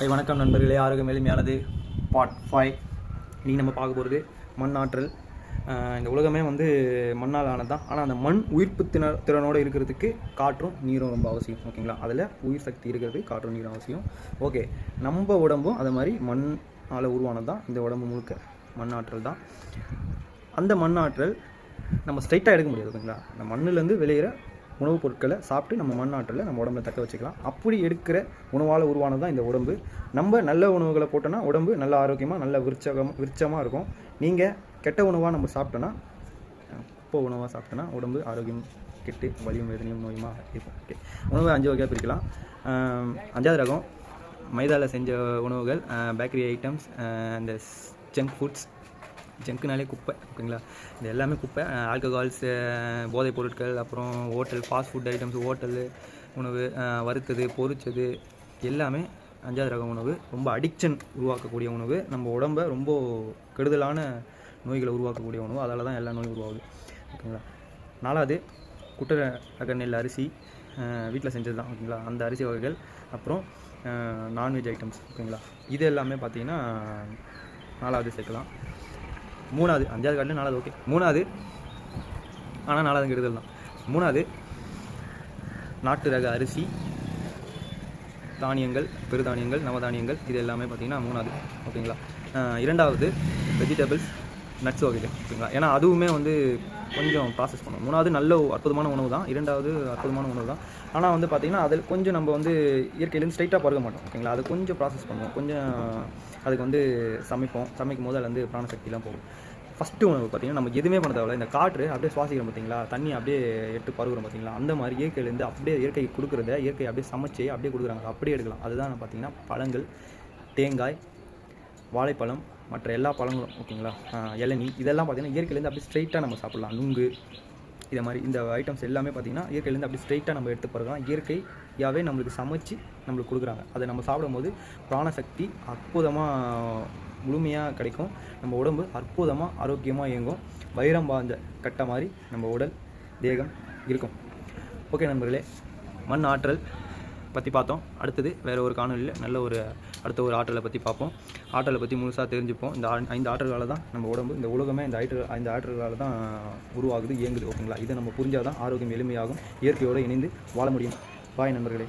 வணக்கம் நண்பர்களே. ஆரோக்கியம் எளிமையானது பார்ட் 5. இன்றைக்கி நம்ம பார்க்க போகிறது மண் ஆற்றல். இந்த உலகமே மண்ணால் ஆனது தான். ஆனால் அந்த மண் உயிர்ப்பு திறனோடு இருக்கிறதுக்கு காற்றும் நீரும் ரொம்ப அவசியம். ஓகேங்களா? அதில் உயிர் சக்தி இருக்கிறது காற்றும் நீரும் அவசியம். ஓகே, நம்ம உடம்பும் அது மாதிரி மண்ணால் உருவானது தான். இந்த உடம்பு முழுக்க மண் ஆற்றல் தான். அந்த மண் ஆற்றல் நம்ம ஸ்ட்ரைட்டாக எடுக்க முடியாது. ஓகேங்களா? அந்த மண்ணிலேருந்து விளையிற உணவுப் பொருட்களை சாப்பிட்டு நம்ம மண் ஆற்றலை நம்ம உடம்புல தக்க வச்சுக்கலாம். அப்படி எடுக்கிற உணவால் உருவானது தான் இந்த உடம்பு. நம்ம நல்ல உணவுகளை போட்டோன்னா உடம்பு நல்ல ஆரோக்கியமாக நல்ல விருட்சமாக இருக்கும். நீங்கள் கெட்ட உணவாக நம்ம சாப்பிட்டோன்னா, உப்பு உணவாக சாப்பிட்டோன்னா உடம்பு ஆரோக்கியம் கெட்டு வலியும் வேதனையும் நோயுமா இருக்கும். ஓகே, உணவை 5 வகையாக பிரிக்கலாம். 5வது ரகம் மைதாவில் செஞ்ச உணவுகள், பேக்கரி ஐட்டம்ஸ், இந்த ஜங்க் ஃபுட்ஸ். ஜங்க்குனாலே குப்பை. ஓகேங்களா? இது எல்லாமே குப்பை. ஆல்கஹால்ஸ், போதைப் பொருட்கள், அப்புறம் hotel fast food items, hotel உணவு, வறுத்தது பொரிச்சது எல்லாமே 5வது ரகம் உணவு. ரொம்ப அடிக்ஷன் உருவாக்கக்கூடிய உணவு. நம்ம உடம்பை ரொம்ப கெடுதலான நோய்களை உருவாக்கக்கூடிய உணவு. அதால் தான் எல்லா நோயும் உருவாகுது. ஓகேங்களா? 4வது குட்டை ரக நெல் அரிசி, வீட்டில் செஞ்சது தான். ஓகேங்களா? அந்த அரிசி வகைகள். அப்புறம் நான்வெஜ் ஐட்டம்ஸ். ஓகேங்களா? இது எல்லாமே பார்த்திங்கன்னா 4வது சேர்க்கலாம். 3வது 5வது காட்டில் 4வது. ஓகே, 3வது ஆனால் 4வது கெடுதல் தான். 3வது நாட்டு ரக அரிசி, தானியங்கள், பெருதானியங்கள், நவதானியங்கள். இது எல்லாமே பார்த்திங்கன்னா 3வது. ஓகேங்களா? 2வது வெஜிடபிள்ஸ், நட்ஸ் வகைகள். ஓகேங்களா? ஏன்னா அதுவுமே கொஞ்சம் ப்ராசஸ் பண்ணுவோம். 3வது நல்ல அற்புதமான உணவு தான். 2வது அற்புதமான உணவு தான். ஆனால் பார்த்திங்கன்னா அதில் கொஞ்சம் நம்ம இயற்கையிலேருந்து ஸ்ட்ரைட்டாக பருக மாட்டோம். ஓகேங்களா? அது கொஞ்சம் ப்ராசஸ் பண்ணுவோம். கொஞ்சம் அதுக்கு சமைக்கும் போது அதில் பிராணசக்திலாம் போகும். ஃபஸ்ட்டு உணவு பார்த்திங்கன்னா நம்ம எதுவுமே பண்ண தேவையில்ல. இந்த காற்று அப்படியே சுவாசிக்கிறோம் பார்த்தீங்களா, தண்ணி அப்படியே எடுத்து பருகிறோம் பார்த்தீங்களா, அந்த மாதிரி இயற்கையிலேருந்து அப்படியே இயற்கைக்கு கொடுக்குறத இயற்கை அப்படியே சமைச்சு அப்படியே கொடுக்குறாங்க. அப்படியே எடுக்கலாம். அதுதான் பார்த்திங்கன்னா பழங்கள், தேங்காய், வாழைப்பழம், மற்ற எல்லா பழங்களும். ஓகேங்களா? இளநீ, இதெல்லாம் பார்த்திங்கன்னா இயற்கையிலேருந்து அப்படியே ஸ்ட்ரைட்டாக நம்ம சாப்பிட்லாம். நுங்கு, இதை மாதிரி இந்த ஐட்டம்ஸ் எல்லாமே பார்த்திங்கன்னா இயற்கையிலேருந்து அப்படியே ஸ்ட்ரைட்டாக நம்ம எடுத்து பருகலாம். இயற்கையாகவே நம்மளுக்கு சமைச்சு நம்மளுக்கு கொடுக்குறாங்க. அதை நம்ம சாப்பிடும்போது பிராணசக்தி அற்புதமாக முழுமையாக கிடைக்கும். நம்ம உடம்பு அற்புதமாக ஆரோக்கியமாக இயங்கும். வைரம் பாய்ஞ்ச கட்ட மாதிரி நம்ம உடல் தேகம் இருக்கும். ஓகே நண்பர்களே, மண் ஆற்றல் பற்றி பார்த்தோம். அடுத்தது வேறு ஒரு காணொலியில் அடுத்த ஒரு ஆற்றலை பற்றி பார்ப்போம். ஆற்றலை பற்றி முழுசாக தெரிஞ்சுப்போம். இந்த 5 ஆற்றல்களால் தான் நம்ம உடம்பு, இந்த உலகமே இந்த ஆற்றல்களால் தான் உருவாகுது, இயங்குது. ஓகேங்களா? இதை நம்ம புரிஞ்சால் தான் ஆரோக்கியம் எளிமையாகும். இயற்கையோடு இணைந்து வாழ முடியும். பாய் நண்பர்களே.